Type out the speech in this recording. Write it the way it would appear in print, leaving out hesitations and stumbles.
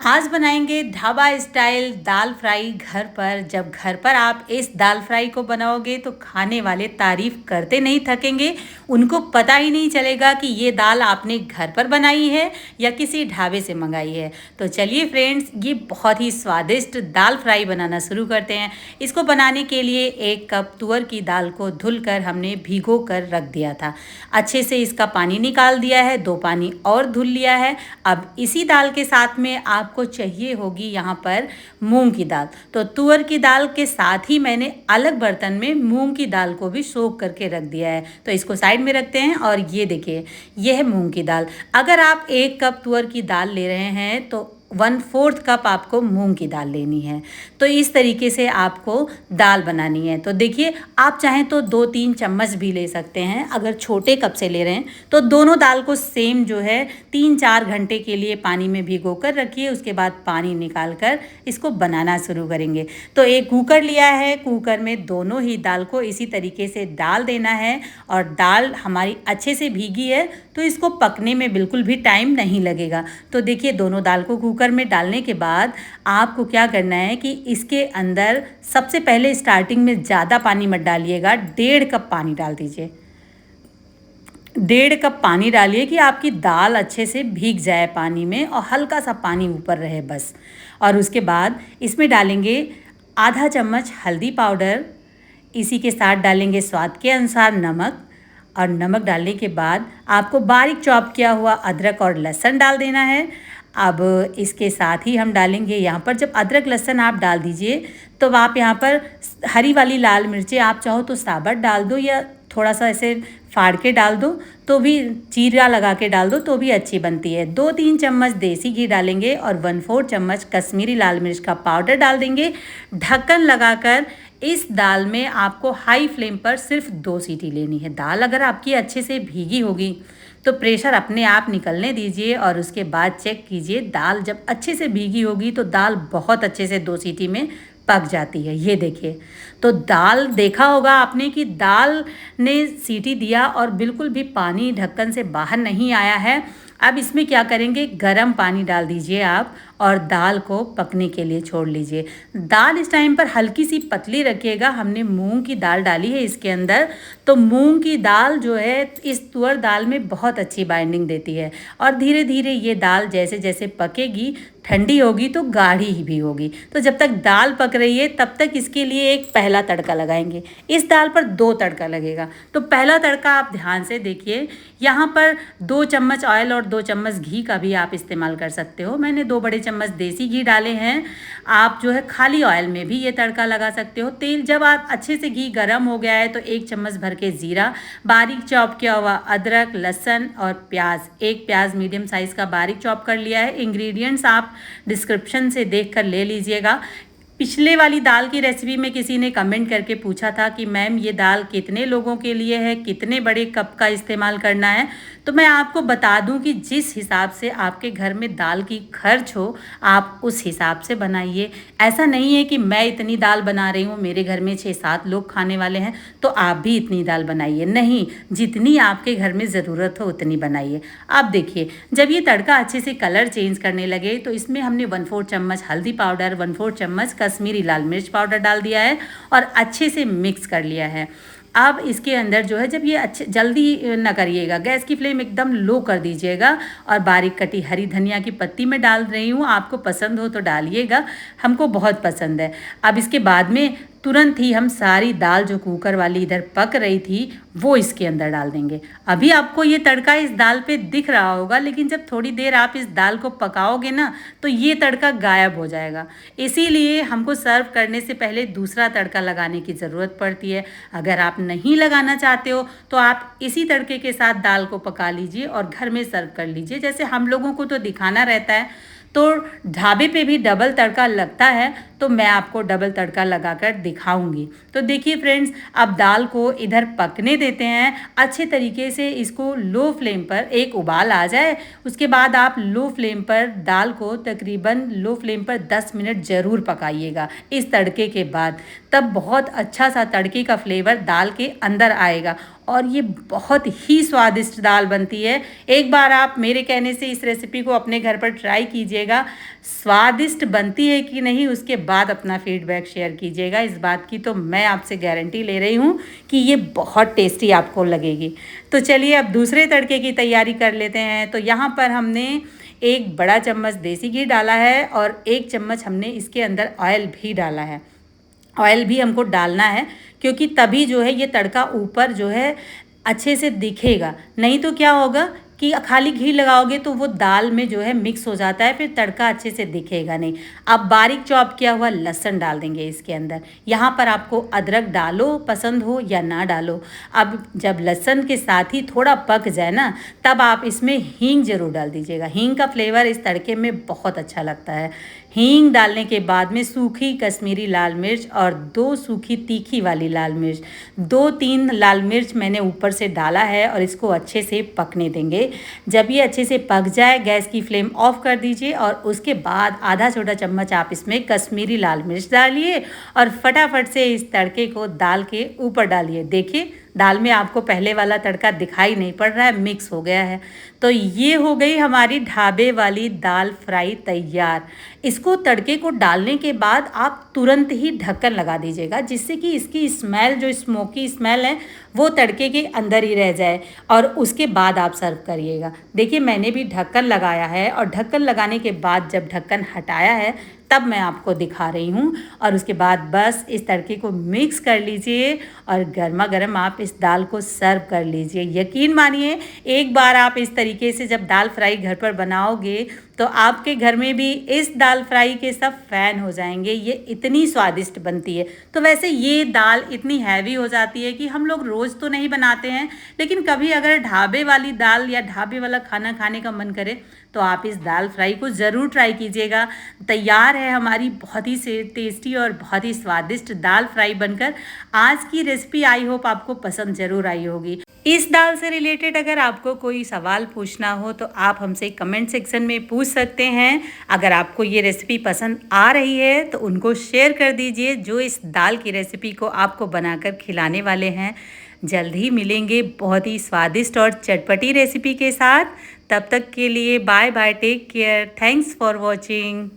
आज बनाएंगे ढाबा स्टाइल दाल फ्राई घर पर। जब घर पर आप इस दाल फ्राई को बनाओगे तो खाने वाले तारीफ करते नहीं थकेंगे। उनको पता ही नहीं चलेगा कि ये दाल आपने घर पर बनाई है या किसी ढाबे से मंगाई है। तो चलिए फ्रेंड्स, ये बहुत ही स्वादिष्ट दाल फ्राई बनाना शुरू करते हैं। इसको बनाने के लिए 1 कप तुअर की दाल को धुलकर हमने भिगो कर रख दिया था। अच्छे से इसका पानी निकाल दिया है, 2 पानी और धुल लिया है। अब इसी दाल के साथ में आपको चाहिए होगी यहाँ पर मूंग की दाल। तो तुअर की दाल के साथ ही मैंने अलग बर्तन में मूंग की दाल को भी सोख करके रख दिया है। तो इसको साइड में रखते हैं और ये देखिए, यह है मूंग की दाल। अगर आप 1 कप तुअर की दाल ले रहे हैं तो 1/4 कप आपको मूंग की दाल लेनी है। तो इस तरीके से आपको दाल बनानी है। तो देखिए, आप चाहें तो 2-3 चम्मच भी ले सकते हैं। अगर छोटे कप से ले रहे हैं तो दोनों दाल को सेम जो है 3-4 घंटे के लिए पानी में भिगो कर रखिए। उसके बाद पानी निकाल कर इसको बनाना शुरू करेंगे। तो एक कुकर लिया है, कुकर में दोनों ही दाल को इसी तरीके से डाल देना है। और दाल हमारी अच्छे से भीगी है तो इसको पकने में बिल्कुल भी टाइम नहीं लगेगा। तो देखिए, दोनों दाल को कुकर में डालने के बाद आपको क्या करना है कि इसके अंदर सबसे पहले स्टार्टिंग में ज़्यादा पानी मत डालिएगा, 1.5 कप पानी डाल दीजिए। 1.5 कप पानी डालिए कि आपकी दाल अच्छे से भीग जाए पानी में और हल्का सा पानी ऊपर रहे बस। और उसके बाद इसमें डालेंगे आधा चम्मच हल्दी पाउडर, इसी के साथ डालेंगे स्वाद के अनुसार नमक। और नमक डालने के बाद आपको बारीक चॉप किया हुआ अदरक और लहसुन डाल देना है। अब इसके साथ ही हम डालेंगे यहाँ पर, जब अदरक लहसुन आप डाल दीजिए तो आप यहाँ पर हरी वाली लाल मिर्चें आप चाहो तो साबुत डाल दो या थोड़ा सा ऐसे फाड़ के डाल दो, तो भी चीरा लगा के डाल दो तो भी अच्छी बनती है। 2-3 चम्मच देसी घी डालेंगे और 1/4 चम्मच कश्मीरी लाल मिर्च का पाउडर डाल देंगे। ढक्कन लगाकर इस दाल में आपको हाई फ्लेम पर सिर्फ 2 सीटी लेनी है। दाल अगर आपकी अच्छे से भीगी होगी तो प्रेशर अपने आप निकलने दीजिए और उसके बाद चेक कीजिए। दाल जब अच्छे से भीगी होगी तो दाल बहुत अच्छे से 2 सीटी में पक जाती है। ये देखिए, तो दाल देखा होगा आपने कि दाल ने सीटी दिया और बिल्कुल भी पानी ढक्कन से बाहर नहीं आया है। अब इसमें क्या करेंगे, गर्म पानी डाल दीजिए आप और दाल को पकने के लिए छोड़ लीजिए। दाल इस टाइम पर हल्की सी पतली रखिएगा। हमने मूंग की दाल डाली है इसके अंदर, तो मूंग की दाल जो है इस तुअर दाल में बहुत अच्छी बाइंडिंग देती है। और धीरे धीरे ये दाल जैसे जैसे पकेगी, ठंडी होगी तो गाढ़ी ही भी होगी। तो जब तक दाल पक रही है तब तक इसके लिए एक पहला तड़का लगाएंगे। इस दाल पर 2 तड़का लगेगा। तो पहला तड़का आप ध्यान से देखिए, यहाँ पर 2 चम्मच ऑयल और 2 चम्मच घी का भी आप इस्तेमाल कर सकते हो। मैंने 2 बड़े चम्मच देसी घी डाले हैं। आप जो है खाली ऑयल में भी ये तड़का लगा सकते हो। तेल जब आप अच्छे से घी गर्म हो गया है तो 1 चम्मच भर के ज़ीरा, बारीक चॉप किया हुआ अदरक, लहसुन और प्याज, 1 प्याज मीडियम साइज़ का बारीक चॉप कर लिया है। इंग्रेडिएंट्स आप डिस्क्रिप्शन से देख कर ले लीजिएगा। पिछले वाली दाल की रेसिपी में किसी ने कमेंट करके पूछा था कि मैम ये दाल कितने लोगों के लिए है, कितने बड़े कप का इस्तेमाल करना है। तो मैं आपको बता दूं कि जिस हिसाब से आपके घर में दाल की खर्च हो आप उस हिसाब से बनाइए। ऐसा नहीं है कि मैं इतनी दाल बना रही हूँ, मेरे घर में 6-7 लोग खाने वाले हैं तो आप भी इतनी दाल बनाइए। नहीं, जितनी आपके घर में ज़रूरत हो उतनी बनाइए। आप देखिए, जब ये तड़का अच्छे से कलर चेंज करने लगे तो इसमें हमने 1/4 चम्मच हल्दी पाउडर, 1/4 चम्मच कश्मीरी लाल मिर्च पाउडर डाल दिया है और अच्छे से मिक्स कर लिया है। अब इसके अंदर जो है, जब ये अच्छे, जल्दी ना करिएगा, गैस की फ्लेम एकदम लो कर दीजिएगा और बारीक कटी हरी धनिया की पत्ती मैं डाल रही हूँ। आपको पसंद हो तो डालिएगा, हमको बहुत पसंद है। अब इसके बाद में तुरंत ही हम सारी दाल जो कुकर वाली इधर पक रही थी वो इसके अंदर डाल देंगे। अभी आपको ये तड़का इस दाल पे दिख रहा होगा, लेकिन जब थोड़ी देर आप इस दाल को पकाओगे ना तो ये तड़का गायब हो जाएगा। इसीलिए हमको सर्व करने से पहले दूसरा तड़का लगाने की ज़रूरत पड़ती है। अगर आप नहीं लगाना चाहते हो तो आप इसी तड़के के साथ दाल को पका लीजिए और घर में सर्व कर लीजिए। जैसे हम लोगों को तो दिखाना रहता है, तो ढाबे पे भी डबल तड़का लगता है, तो मैं आपको डबल तड़का लगाकर दिखाऊंगी। तो देखिए फ्रेंड्स, अब दाल को इधर पकने देते हैं अच्छे तरीके से। इसको लो फ्लेम पर एक उबाल आ जाए, उसके बाद आप लो फ्लेम पर दाल को तकरीबन लो फ्लेम पर 10 मिनट ज़रूर पकाइएगा इस तड़के के बाद। तब बहुत अच्छा सा तड़के का फ्लेवर दाल के अंदर आएगा और ये बहुत ही स्वादिष्ट दाल बनती है। एक बार आप मेरे कहने से इस रेसिपी को अपने घर पर ट्राई कीजिएगा। स्वादिष्ट बनती है कि नहीं उसके बाद अपना फीडबैक शेयर कीजिएगा। इस बात की तो मैं आपसे गारंटी ले रही हूँ कि ये बहुत टेस्टी आपको लगेगी। तो चलिए अब दूसरे तड़के की तैयारी कर लेते हैं। तो यहाँ पर हमने एक बड़ा चम्मच देसी घी डाला है और 1 चम्मच हमने इसके अंदर ऑयल भी डाला है। ऑयल भी हमको डालना है क्योंकि तभी जो है ये तड़का ऊपर जो है अच्छे से दिखेगा। नहीं तो क्या होगा कि खाली घी लगाओगे तो वो दाल में जो है मिक्स हो जाता है, फिर तड़का अच्छे से दिखेगा नहीं। अब बारीक चॉप किया हुआ लहसुन डाल देंगे इसके अंदर। यहाँ पर आपको अदरक डालो पसंद हो या ना डालो। अब जब लहसुन के साथ ही थोड़ा पक जाए ना, तब आप इसमें हींग ज़रूर डाल दीजिएगा। हींग का फ्लेवर इस तड़के में बहुत अच्छा लगता है। हींग डालने के बाद में सूखी कश्मीरी लाल मिर्च और 2 सूखी तीखी वाली लाल मिर्च, 2-3 लाल मिर्च मैंने ऊपर से डाला है और इसको अच्छे से पकने देंगे। जब ये अच्छे से पक जाए गैस की फ्लेम ऑफ कर दीजिए और उसके बाद आधा छोटा चम्मच आप इसमें कश्मीरी लाल मिर्च डालिए और फटाफट से इस तड़के को दाल के ऊपर डालिए। देखिए दाल में आपको पहले वाला तड़का दिखाई नहीं पड़ रहा है, मिक्स हो गया है। तो ये हो गई हमारी ढाबे वाली दाल फ्राई तैयार। इसको तड़के को डालने के बाद आप तुरंत ही ढक्कन लगा दीजिएगा, जिससे कि इसकी स्मेल जो स्मोकी स्मेल है वो तड़के के अंदर ही रह जाए और उसके बाद आप सर्व करिएगा। देखिए मैंने भी ढक्कन लगाया है और ढक्कन लगाने के बाद जब ढक्कन हटाया है तब मैं आपको दिखा रही हूँ। और उसके बाद बस इस तड़के को मिक्स कर लीजिए और गर्मा गर्म आप इस दाल को सर्व कर लीजिए। यकीन मानिए एक बार आप इस तरीके से जब दाल फ्राई घर पर बनाओगे तो आपके घर में भी इस दाल फ्राई के सब फ़ैन हो जाएंगे। ये इतनी स्वादिष्ट बनती है। तो वैसे ये दाल इतनी हैवी हो जाती है कि हम लोग रोज़ तो नहीं बनाते हैं, लेकिन कभी अगर ढाबे वाली दाल या ढाबे वाला खाना खाने का मन करे तो आप इस दाल फ्राई को ज़रूर ट्राई कीजिएगा। तैयार है हमारी बहुत ही टेस्टी और बहुत ही स्वादिष्ट दाल फ्राई बनकर। आज की रेसिपी आई होप आपको पसंद ज़रूर आई होगी। इस दाल से रिलेटेड अगर आपको कोई सवाल पूछना हो तो आप हमसे कमेंट सेक्शन में पूछ सकते हैं। अगर आपको ये रेसिपी पसंद आ रही है तो उनको शेयर कर दीजिए जो इस दाल की रेसिपी को आपको बनाकर खिलाने वाले हैं। जल्द ही मिलेंगे बहुत ही स्वादिष्ट और चटपटी रेसिपी के साथ। तब तक के लिए bye bye, take care, thanks for watching.